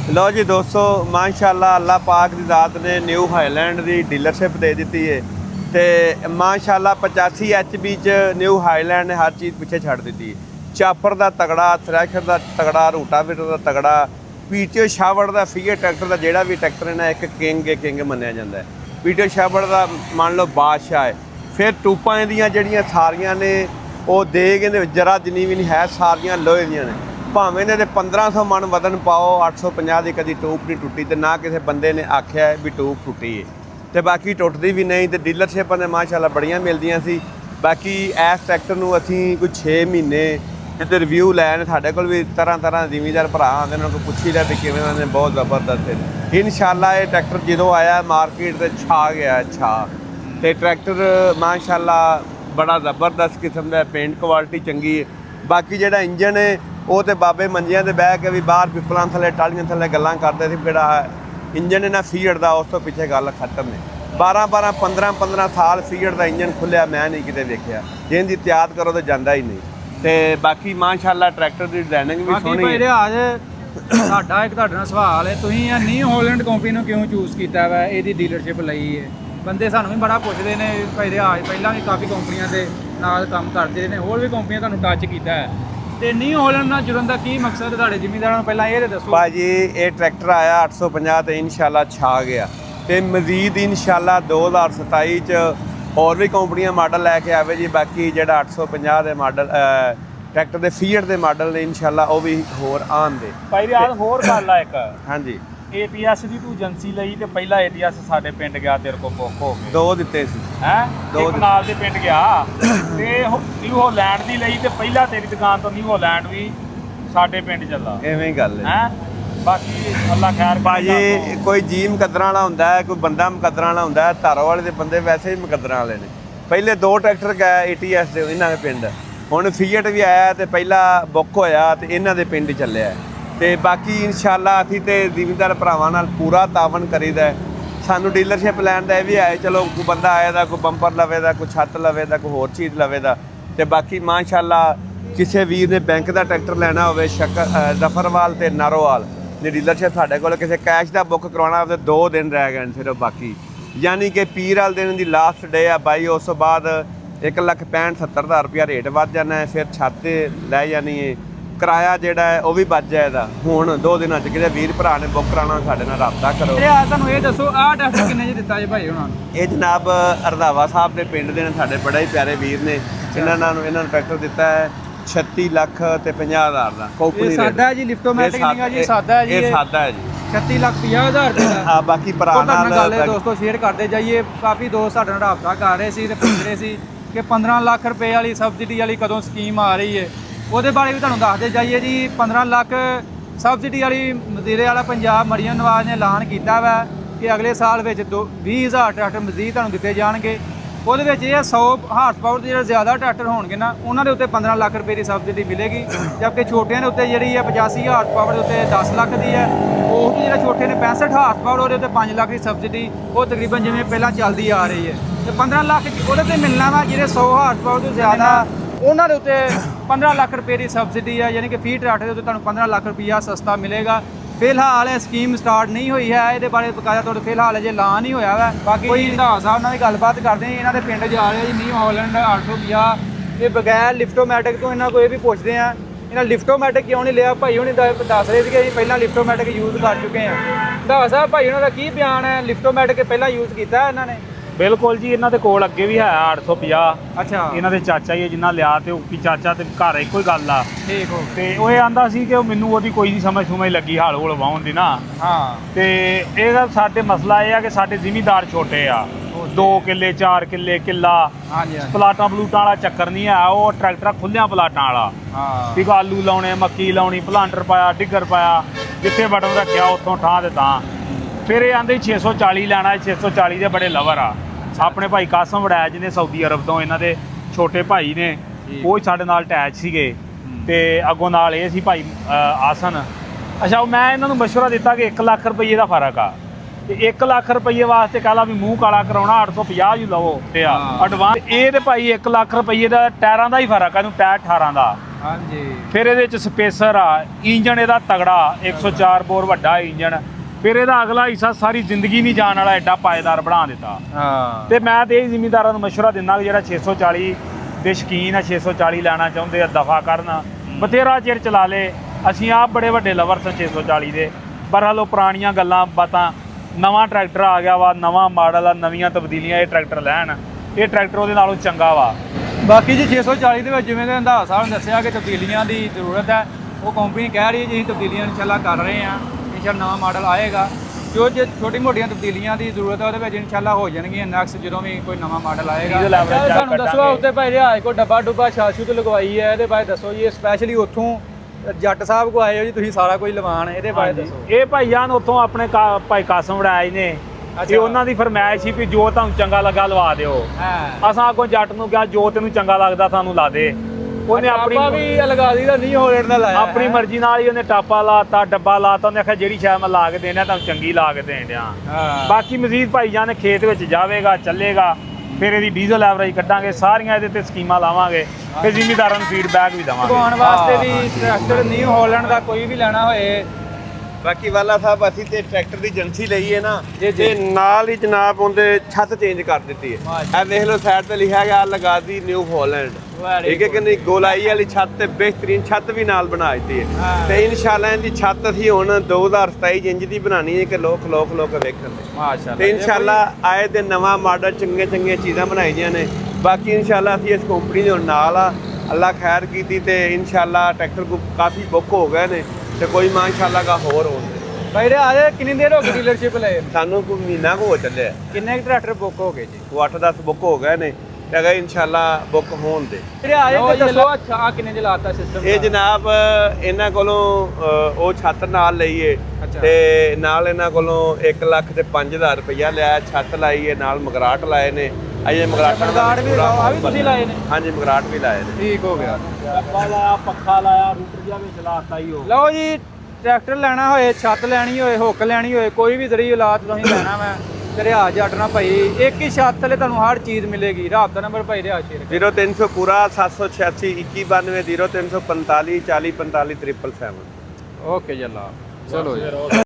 लो जी दोस्तों, माशाअल्लाह अल्लाह पाक की ज़ात ने न्यू हाईलैंड की डीलरशिप दे दी है। तो माशाअल्लाह 85 HP न्यू हाईलैंड ने हर चीज़ पिछे छड़ दी। चापर का तगड़ा, थ्रैशर का तगड़ा, रूटावेटर का तगड़ा, पीटीओ शावड़ का फीएट ट्रैक्टर का जोड़ा भी ट्रैक्टर है ना एक किंग मनिया जाता है। पीटीओ शावड़ का मान लो बादशाह है। फिर टूपा दियाँ सारियां ने वो देग जरा जिनी भी नहीं है, सारियां लोहे दियां ने। भावें इन्हें 1500 मन वजन पाओ, 850 की कभी टूप नहीं टुटी, तो ना किसी बंदे ने आख्या है भी टूप टुटी है। तो बाकी टुटती भी नहीं। तो डीलरशिप ने माशाअल्लाह बड़ियां मिलदियां सी। बाकी इस ट्रैक्टर नूं असीं कोई 6 महीने जिते रिव्यू लैन, साढ़े कोल भी तरह तरह जिमीदार भरा आते उन्होंने को पुछी लिया भी किवें ने, बहुत ज़बरदस्त है। इंशाअल्लाह ये ट्रैक्टर जो आया मार्केट से छा गया छा। तो ट्रैक्टर माशाअल्लाह बड़ा ज़बरदस्त किस्म का, पेंट क्वालिटी चंगी है। बाकी जो इंजन है वो तो बाबे मंजियां ते बह के भी बाहर पिपलों थले टालियां थले गल्लां करते थे। जोड़ा इंजन है ना फीएट का, उस तो पिछे गल खत्म है। 12 15 साल फीएट का इंजन खुलिया मैं नहीं किते देखिया, जिंदी त्याग करो तो जाता ही नहीं। तो बाकी माशाअल्लाह ट्रैक्टर की डिजाइनिंग भी सोहनी है। साडा एक तुहाडे नाल सवाल है, तुसीं न्यू हालैंड कंपनी नूं क्यों चूज कीता वा, इहदी डीलरशिप लई है? बंदे सानूं भी बड़ा पुछदे ने, भाई रियाज पहलां भी काफ़ी कंपनियां दे नाल काम करदे ने, होर भी कंपनियां तुहानूं टच कीता है। तो न्यू हालैंड नाल जुड़न दा की मकसद है तुहाडे जिमीदारां नूं? पहलां ये दसो भाजी, ये ट्रैक्टर आया 850 तो इंशाअल्लाह छा गया। तो मजीद इंशाअल्लाह 2027 होर भी कंपनियां मॉडल लैके आवे जी। बाकी जो 850 के मॉडल ट्रैक्टर के फीएट के मॉडल ने इंशाअल्लाह वो भी होर आउणगे। भाई रियाज होर गल है एक, हाँ जी, ATS ਦੀ ਤੂੰ ਏਜੰਸੀ ਲਈ ਤੇ ਪਹਿਲਾ ATS ਸਾਡੇ ਪਿੰਡ ਗਿਆ ਤੇਰੇ ਕੋਲ ਬੁੱਕ ਹੋ ਕੇ 2 ਦਿੱਤੇ ਸੀ ਹੈ, ਦੋ ਇੱਕ ਨਾਲ ਦੇ ਪਿੰਡ ਗਿਆ ਤੇ ਨਿਊ ਹਾਲੈਂਡ ਦੀ ਲਈ ਤੇ ਪਹਿਲਾ ਤੇਰੀ ਦੁਕਾਨ ਤੋਂ ਨਿਊ ਹਾਲੈਂਡ ਵੀ ਸਾਡੇ ਪਿੰਡ ਚੱਲਾ, ਐਵੇਂ ਗੱਲ ਹੈ। ਹੈ ਬਾਕੀ ਅੱਲਾ ਖੈਰ ਭਾਜੀ ਕੋਈ ਜੀ ਮੁਕੱਦਰਾਂ ਵਾਲਾ ਹੁੰਦਾ ਹੈ, ਕੋਈ ਬੰਦਾ ਮੁਕੱਦਰਾਂ ਵਾਲਾ ਹੁੰਦਾ ਹੈ। ਧਾਰੋ ਵਾਲੇ ਦੇ ਬੰਦੇ ਵੈਸੇ ਹੀ ਮੁਕੱਦਰਾਂ ਵਾਲੇ ਨੇ। ਪਹਿਲੇ 2 ਟਰੈਕਟਰ ਗਏ ATS ਦੇ ਇਹਨਾਂ ਦੇ ਪਿੰਡ, ਹੁਣ ਫੀएट ਵੀ आया तो पहला बुक होया तो इन्हां दे पिंड चलिया। तो बाकी इंशाअल्लाह असीं ते जिमीदार भरावां नाल पूरा तावन करीदा है। सानू डीलरशिप लैन दा भी है, चलो कोई बंदा आए दा, कोई बंपर लवे दा, कोई छत लवे दा, कोई होर चीज़ लवे दा। तो बाकी माशाअल्लाह किसी वीर ने बैंक का ट्रैक्टर लैना होवे जफरवाल ते नारोवाल ने डीलरशिप साडे कोल, किसी कैश का बुक करवाना हो तो 2 दिन रह गए सिर्फ। बाकी यानी कि पीर वाले दिन की लास्ट डे आ बाई, उस तो बाद 1,65,70,000 रुपया रेट बढ़ जाना है। फिर छत लै जानी है, किराया जोड़ा है वह भी बच जाएगा। हुण 2 दिनों किसी वीर भरा ने बुक कराना साडे नाल राबता करो। तुहानूं ये दसो आह ट्रैक्टर किन्ने च दित्ता जी भाई हुणां नूं? ये जनाब रंधावा साहब के पिंड के साडे बड़े ही प्यारे वीर ने, इन्होंने ट्रैक्टर दिता है 36,50,000 का कंपनी रेट। सादा है जी, लिफ्टोमैटिक नहीं है जी, सादा है जी, ये सादा है जी, 36,50,000 रुपये का। हाँ बाकी भरा गल दोस्तों शेयर करते जाइए। काफ़ी दोस्त साडे नाल राबता कर रहे सी ते पुछ रहे सी कि 15 लाख रुपए वाली सबसिडी वाली कदों स्कीम आ रही है, ਉਹਦੇ ਬਾਰੇ ਵੀ ਤੁਹਾਨੂੰ ਦੱਸਦੇ ਜਾਈਏ ਜੀ। 15 ਲੱਖ ਸਬਸਿਡੀ ਵਾਲੀ ਮਜ਼ੀਰੇ ਵਾਲਾ ਪੰਜਾਬ ਮਰੀਅਮ ਨਵਾਜ਼ ਨੇ ਐਲਾਨ ਕੀਤਾ ਵਾ ਕਿ ਅਗਲੇ ਸਾਲ ਵਿੱਚ 20,000 ਟਰੈਕਟਰ ਮਜ਼ੀਦ ਤੁਹਾਨੂੰ ਦਿੱਤੇ ਜਾਣਗੇ। ਉਹਦੇ ਵਿੱਚ ਇਹ 100 ਹਾਰਸ ਪਾਵਰ ਦੇ ਜਿਹੜੇ ਜ਼ਿਆਦਾ ਟਰੈਕਟਰ ਹੋਣਗੇ ਨਾ, ਉਹਨਾਂ ਦੇ ਉੱਤੇ 15 ਲੱਖ ਰੁਪਏ ਦੀ ਸਬਸਿਡੀ ਮਿਲੇਗੀ। ਜਦਕਿ ਛੋਟਿਆਂ ਦੇ ਉੱਤੇ ਜਿਹੜੀ ਹੈ 85 ਹਾਰਸ ਪਾਵਰ ਦੇ ਉੱਤੇ 10 ਲੱਖ ਦੀ ਹੈ। ਉਹ ਜਿਹੜੇ ਛੋਟੇ ਨੇ 65 ਹਾਰਸ ਪਾਵਰ, ਉਹਦੇ ਉੱਤੇ 5 ਲੱਖ ਦੀ ਸਬਸਿਡੀ, ਉਹ ਤਕਰੀਬਨ ਜਿਵੇਂ ਪਹਿਲਾਂ ਚੱਲਦੀ ਆ ਰਹੀ ਹੈ। ਤੇ 15 ਲੱਖ ਉਹਦੇ 'ਤੇ ਮਿਲਣਾ ਵਾ। ਜਿਹੜੇ 100 ਹਾਰਸ ਪਾਵਰ ਤੋਂ ਜ਼ਿਆਦਾ ਉਹਨਾਂ ਦੇ ਉੱਤੇ 15 ਲੱਖ ਰੁਪਏ ਦੀ ਸਬਸਿਡੀ ਹੈ, ਯਾਨੀ ਕਿ ਫੀ ਟਰੈਕਟਰ ਦੇ ਉੱਤੇ ਤੁਹਾਨੂੰ 15 ਲੱਖ ਰੁਪਈਆ ਸਸਤਾ ਮਿਲੇਗਾ। ਫਿਲਹਾਲ ਇਹ ਸਕੀਮ ਸਟਾਰਟ ਨਹੀਂ ਹੋਈ ਹੈ, ਇਹਦੇ ਬਾਰੇ ਬਕਾਇਆ ਤੁਹਾਡੇ ਫਿਲਹਾਲ ਅਜੇ ਐਲਾਨ ਨਹੀਂ ਹੋਇਆ ਵਾ। ਬਾਕੀ ਕੋਈ ਰੰਧਾਵਾ ਸਾਹਿਬ ਨਾਲ ਵੀ ਗੱਲਬਾਤ ਕਰਦੇ ਹਾਂ। ਇਹਨਾਂ ਦੇ ਪਿੰਡ ਜਾ ਰਹੇ ਜੀ ਨਿਊ ਹਾਲੈਂਡ 850। ਇਹ ਬਗੈਰ ਲਿਫਟੋਮੈਟਿਕ ਤੋਂ ਇਹਨਾਂ ਕੋਲ ਇਹ ਵੀ ਪੁੱਛਦੇ ਆ, ਇਹਨਾਂ ਲਿਫਟੋਮੈਟਿਕ ਕਿਉਂ ਨਹੀਂ ਲਿਆ? ਭਾਈ ਹੁਣੇ ਦੱਸ ਰਹੇ ਸੀ ਕਿ ਅਸੀਂ ਪਹਿਲਾਂ ਲਿਫਟੋਮੈਟਿਕ ਯੂਜ਼ ਕਰ ਚੁੱਕੇ ਹਾਂ। ਰੰਧਾਵਾ ਸਾਹਿਬ ਭਾਈ ਉਹਨਾਂ ਦਾ ਕੀ ਬਿਆਨ ਹੈ? ਲਿਫਟੋਮੈਟਿਕ ਪਹਿਲਾਂ ਯੂਜ਼ ਕੀਤਾ ਇਹਨਾਂ ਨੇ? ਬਿਲਕੁਲ ਜੀ, ਇਹਨਾਂ ਦੇ ਕੋਲ ਅੱਗੇ ਵੀ ਹੈ 850। ਅੱਛਾ, ਇਹਨਾਂ ਦੇ ਚਾਚਾ ਹੀ ਜਿੰਨਾ ਲਿਆ ਤੇ ਉਹ ਵੀ ਚਾਚਾ ਤੇ ਘਰ ਇੱਕੋ ਹੀ ਗੱਲ ਆ। ਠੀਕ ਹੋ। ਤੇ ਉਹ ਇਹ ਆਂਦਾ ਸੀ ਕਿ ਮੈਨੂੰ ਉਹਦੀ ਕੋਈ ਨਹੀਂ ਸਮਝ ਲੱਗੀ ਹਾਲ ਹੂਲ ਵਾਉਣ ਦੀ ਨਾ। ਹਾਂ, ਤੇ ਇਹਦਾ ਸਾਡੇ ਮਸਲਾ ਇਹ ਆ ਕਿ ਸਾਡੇ ਜ਼ਿਮੀਦਾਰ ਛੋਟੇ ਆ, 2 ਕਿੱਲੇ 4 ਕਿੱਲੇ ਕਿੱਲਾ। ਹਾਂਜੀ, ਪਲਾਟਾਂ ਪਲੂਟਾਂ ਵਾਲਾ ਚੱਕਰ ਨਹੀਂ ਆ, ਉਹ ਟਰੈਕਟਰ ਖੁੱਲਿਆਂ ਪਲਾਟਾਂ ਵਾਲਾ। ਹਾਂ, ਠੀਕ, ਆਲੂ ਲਾਉਣੇ, ਮੱਕੀ ਲਾਉਣੀ, ਪਲਾਂਟਰ ਪਾਇਆ, ਡਿੱਗਰ ਪਾਇਆ, ਜਿੱਥੇ ਬਟਨ ਰੱਖਿਆ ਉੱਥੋਂ ਠਾਂ ਤੇ ਤਾਂ। ਫਿਰ ਇਹ ਆਂਦੇ 640 ਲੈਣਾ, 640 ਦੇ ਬੜੇ ਲਵਰ ਆ। ਆਪਣੇ ਭਾਈ ਕਾਸਮ ਵੜੈਜ ਨੇ ਸਾਊਦੀ ਅਰਬ ਤੋਂ, ਇਹਨਾਂ ਦੇ ਛੋਟੇ ਭਾਈ ਨੇ, ਉਹ ਸਾਡੇ ਨਾਲ ਅਟੈਚ ਸੀਗੇ। ਤੇ ਅੱਗੋਂ ਨਾਲ ਇਹ ਸੀ ਭਾਈ ਆਸਨ। ਅੱਛਾ, ਮੈਂ ਇਹਨਾਂ ਨੂੰ ਮਸ਼ਵਰਾ ਦਿੱਤਾ ਕਿ 1 ਲੱਖ ਰੁਪਈਏ ਦਾ ਫਰਕ ਆ, ਤੇ 1 ਲੱਖ ਰੁਪਈਏ ਵਾਸਤੇ ਕਹਿ ਲਾ ਵੀ ਮੂੰਹ ਕਾਲਾ ਕਰਾਉਣਾ 850 ਹੀ ਲਵੋ ਤੇ ਆ ਐਡਵਾਂਸ। ਇਹ ਤੇ ਭਾਈ 1 ਲੱਖ ਰੁਪਈਏ ਦਾ ਟਾਇਰਾਂ ਦਾ ਹੀ ਫਰਕ ਆ, ਇਹਨੂੰ ਟਾਇਰ 18 ਦਾ। ਹਾਂਜੀ ਫਿਰ ਇਹਦੇ ਚ ਸਪੇਸਰ ਆ, ਇੰਜਣ ਇਹਦਾ ਤਗੜਾ 104 ਬੋਰ ਵੱਡਾ ਇੰਜਣ। ਫਿਰ ਇਹਦਾ ਅਗਲਾ ਹਿੱਸਾ ਸਾਰੀ ਜ਼ਿੰਦਗੀ ਨਹੀਂ ਜਾਣ ਵਾਲਾ, ਐਡਾ ਪਾਏਦਾਰ ਬਣਾ ਦਿੱਤਾ। ਹਾਂ ਤੇ ਮੈਂ ਤੇ ਇਹ ਜ਼ਿਮੀਂਦਾਰਾਂ ਨੂੰ ਮਸ਼ਵਰਾ ਦਿੰਦਾ ਕਿ ਜਿਹੜਾ 640 ਦੇ ਸ਼ੌਕੀਨ ਆ, 640 ਲੈਣਾ ਚਾਹੁੰਦੇ ਆ, ਦਫਾ ਕਰਨ, ਬਥੇਰਾ ਚਿਰ ਚਲਾ ਲੇ। ਅਸੀਂ ਆਪ ਬੜੇ ਵੱਡੇ ਲਵਰ ਸਾਂ 640 ਦੇ, ਪਰ ਹਲੋ ਪੁਰਾਣੀਆਂ ਗੱਲਾਂ ਬਾਤਾਂ, ਨਵਾਂ ਟਰੈਕਟਰ ਆ ਗਿਆ ਵਾ, ਨਵਾਂ ਮਾਡਲ ਆ, ਨਵੀਆਂ ਤਬਦੀਲੀਆਂ, ਇਹ ਟਰੈਕਟਰ ਲੈਣ, ਇਹ ਟਰੈਕਟਰ ਉਹਦੇ ਨਾਲੋਂ ਚੰਗਾ ਵਾ। ਬਾਕੀ ਜੀ 640 ਦੇ ਵਿੱਚ ਜਿਵੇਂ ਕਿ ਰੰਧਾਵਾ ਸਾਹਿਬ ਨੇ ਦੱਸਿਆ ਕਿ ਤਬਦੀਲੀਆਂ ਦੀ ਜ਼ਰੂਰਤ ਹੈ, ਉਹ ਕੰਪਨੀ ਕਹਿ ਰਹੀ ਹੈ ਜੀ ਅਸੀਂ ਤਬਦੀਲੀਆਂ ਇਨਸ਼ਾਅੱਲਾ ਕਰ ਰਹੇ ਹਾਂ, ਇਨਸ਼ਾਅੱਲਾ ਨਵਾਂ ਮਾਡਲ ਆਏਗਾ। ਜੋ ਜੇ ਛੋਟੀ ਮੋਟੀਆਂ ਤਬਦੀਲੀਆਂ ਦੀ ਜ਼ਰੂਰਤ ਹੈ ਉਹਦੇ ਵਿੱਚ ਇਨਸ਼ਾਅੱਲਾ ਹੋ ਜਾਣਗੀਆਂ ਨੈਕਸਟ ਜਦੋਂ ਵੀ ਕੋਈ ਨਵਾਂ ਮਾਡਲ ਆਏਗਾ। ਡੀਜ਼ਲ ਐਵਰੇਜ ਚੈੱਕ ਸਾਨੂੰ ਦੱਸੋ ਕੱਢਾਂਗੇ। ਉੱਤੇ ਭਾਈ ਰਿਹਾਇਸ਼ ਕੋਈ ਡੱਬਾ ਡੁੱਬਾ ਛਾਛੂ ਤੇ ਲਗਵਾਈ ਹੈ, ਇਹਦੇ ਬਾਰੇ ਦੱਸੋ ਜੀ। ਇਹ ਸਪੈਸ਼ਲੀ ਉੱਥੋਂ ਜੱਟ ਸਾਹਿਬ ਕੋ ਆਏ ਹੋ ਜੀ ਤੁਸੀਂ, ਸਾਰਾ ਕੁਝ ਲਵਾਣ, ਇਹਦੇ ਬਾਰੇ ਦੱਸੋ। ਇਹ ਭਾਈਆਂ ਉੱਥੋਂ ਆਪਣੇ ਭਾਈ ਕਾਸਮ ਵੜਾਏ ਨੇ, ਇਹ ਉਹਨਾਂ ਦੀ ਫਰਮਾਇਸ਼ ਸੀ ਵੀ ਜੋ ਤੁਹਾਨੂੰ ਚੰਗਾ ਲੱਗਾ ਲਵਾ ਦਿਓ। ਹਾਂ ਅਸਾਂ ਅੱਗੋਂ ਜੱਟ ਨੂੰ ਕਿਹਾ ਜੋ ਤੈਨੂੰ ਚੰਗਾ ਲੱਗਦਾ ਸਾਨੂੰ ਲਾ ਦੇ। ਉਹਨੇ ਆਪਣੀ ਵੀ ਲਗਾ ਦੀ ਦਾ ਨਹੀਂ ਹੋਲਣ ਦਾ ਲਾਇਆ, ਆਪਣੀ ਮਰਜ਼ੀ ਨਾਲ ਹੀ ਉਹਨੇ ਟਾਪਾ ਲਾਤਾ, ਡੱਬਾ ਲਾਤਾ। ਉਹਨੇ ਆਖਿਆ ਜਿਹੜੀ ਸ਼ਾਇਦ ਮੈਂ ਲਾ ਕੇ ਦੇਣਾ ਤੁਹਾਨੂੰ ਚੰਗੀ ਲਾ ਕੇ ਦੇਣ ਡਿਆ। ਹਾਂ ਬਾਕੀ ਮਜ਼ੀਦ ਭਾਈਜਾਨ ਨੇ ਖੇਤ ਵਿੱਚ ਜਾਵੇਗਾ, ਚੱਲੇਗਾ, ਫਿਰ ਇਹਦੀ ਡੀਜ਼ਲ ਐਵਰੇਜ ਕੱਢਾਂਗੇ, ਸਾਰੀਆਂ ਇਹਦੇ ਤੇ ਸਕੀਮਾਂ ਲਾਵਾਂਗੇ, ਫਿਰ ਜ਼ਿਮੀਂਦਾਰਾਂ ਨੂੰ ਫੀਡਬੈਕ ਵੀ ਦੇਵਾਂਗੇ। ਲਗਵਾਉਣ ਵਾਸਤੇ ਵੀ ਟਰੈਕਟਰ ਨਿਊ ਹਾਲੈਂਡ ਦਾ ਕੋਈ ਵੀ ਲੈਣਾ ਹੋਏ। ਬਾਕੀ ਵਾਲਾ ਸਾਹਿਬ ਅਸੀਂ ਤੇ ਟਰੈਕਟਰ ਦੀ ਏਜੰਸੀ ਲਈ ਹੈ ਨਾ, ਜੀ, ਜੀ। ਤੇ ਨਾਲ ਹੀ ਜਨਾਬ ਉਹਦੇ ਛੱਤ ਚੇਂਜ ਕਰ ਦਿੱਤੀ ਹੈ। ਵਾਹ ਇਹ ਦੇਖ ਲਓ ਸਾਈਡ ਤੇ ਲਿਖਿਆ ਗਿਆ ਲਗਾ ਦੀ ਨਿਊ ਹਾਲੈਂਡ, ਠੀਕ ਹੈ ਕਿ ਨਹੀਂ। ਗੋਲਾਈ ਵਾਲੀ ਛੱਤ ਤੇ ਬਿਹਤਰੀਨ ਛੱਤ ਵੀ ਨਾਲ ਬਣਾ ਦਿੱਤੀ ਹੈ। ਹਾਂ। ਤੇ ਇਨਸ਼ਾਅੱਲਾ ਇਹਦੀ ਛੱਤ ਅਸੀਂ ਹੁਣ 2027 ਇੰਚ ਦੀ ਬਣਾਣੀ ਹੈ ਕਿ ਲੋਕ ਵੇਖਣ ਦੇ। ਮਾਸ਼ਾਅੱਲਾ ਤੇ ਇਨਸ਼ਾਅੱਲਾ ਆਏ ਦੇ ਨਵਾਂ ਮਾਡਲ ਚੰਗੀਆਂ ਚੀਜ਼ਾਂ ਬਣਾਈਆਂ ਨੇ। ਬਾਕੀ ਇਨਸ਼ਾਅੱਲਾ ਅਸੀਂ ਇਸ ਕੰਪਨੀ ਦੇ ਨਾਲ ਆ, ਅੱਲਾ ਖੈਰ ਕੀਤੀ ਤੇ ਇਨਸ਼ਾਅੱਲਾ ਟਰੈਕਟਰ ਕੋ ਕਾਫੀ ਬੁੱਕ ਹੋ ਗਏ ਨੇ ਤੇ ਕੋਈ ਮਾਸ਼ਾਅੱਲਾ ਦਾ ਹੋਰ ਹੋਣ। ਭਾਈ ਆ ਕਿੰਨੀ ਦੇਰ ਹੋ ਗਈ ਡੀਲਰਸ਼ਿਪ ਲਏ ਨੂੰ? ਸਾਨੂੰ ਕੋਈ ਮਹੀਨਾ ਕੁ ਹੋ ਚੱਲਿਆ, ਕਿੰਨੇ ਟਰੈਕਟਰ ਬੁੱਕ ਹੋ ਗਏ ਜੀ? ਉਹ 8-10 ਬੁੱਕ ਹੋ ਗਏ ਨੇ ਤੇ ਅਗਰ ਇਨਸ਼ਾਅੱਲਾ ਬੁੱਕ ਹੋਣ ਦੇ। ਵੀਰੇ ਆ ਜੇ ਦੱਸੋ ਅੱਛਾ ਆ ਕਿੰਨੇ ਚ ਲਾਤਾ ਸਿਸਟਮ? ਇਹ ਜਨਾਬ ਇਹਨਾਂ ਕੋਲੋਂ ਉਹ ਛੱਤ ਨਾਲ ਲਈ ਏ ਅੱਛਾ। ਤੇ ਨਾਲ ਇਹਨਾਂ ਕੋਲੋਂ 1,05,000 ਰੁਪਇਆ ਲਿਆ, ਛੱਤ ਲਾਈ ਏ, ਨਾਲ ਮਗਰਾਟ ਲਾਏ ਨੇ। ਅਜੇ ਮਗਰਾਟ ਵੀ ਆ ਵੀ ਤੁਸੀਂ ਲਾਏ ਨੇ? ਹਾਂਜੀ ਮਗਰਾਟ ਵੀ ਲਾਏ ਨੇ। ਠੀਕ ਹੋ ਗਿਆ। ਡੱਬਾ ਲਾਇਆ, ਪੱਖਾ ਲਾਇਆ, ਰੂਟਰ ਜਿਹਾ ਵੀ ਚਲਾਤਾ ਹੀ ਉਹ। ਲਓ ਜੀ ਟਰੈਕਟਰ ਲੈਣਾ ਹੋਏ, ਛੱਤ ਲੈਣੀ ਹੋਏ, ਹੁੱਕ ਲੈਣੀ ਹੋਏ, ਕੋਈ ਵੀ ਜ਼ਰੀ ਔਲਾਦ ਤੁਸੀਂ ਲੈਣਾ ਮੈਂ ਤੇ ਰਿਆਜ਼ ਜੱਟ ਨਾ ਭਾਈ ਇੱਕ ਹੀ ਛੱਤ ਥੱਲੇ ਤੁਹਾਨੂੰ ਹਰ ਚੀਜ਼ ਮਿਲੇਗੀ। ਰਾਬਤਾ ਨੰਬਰ ਭਾਈ ਰਿਆਜ਼ ਸ਼ੇਰ 0300 ਪੂਰਾ 786 2192 0345 40 45 777। ਓਕੇ ਜੀ ਅੱਲਾ ਚਲੋ ਜੀ।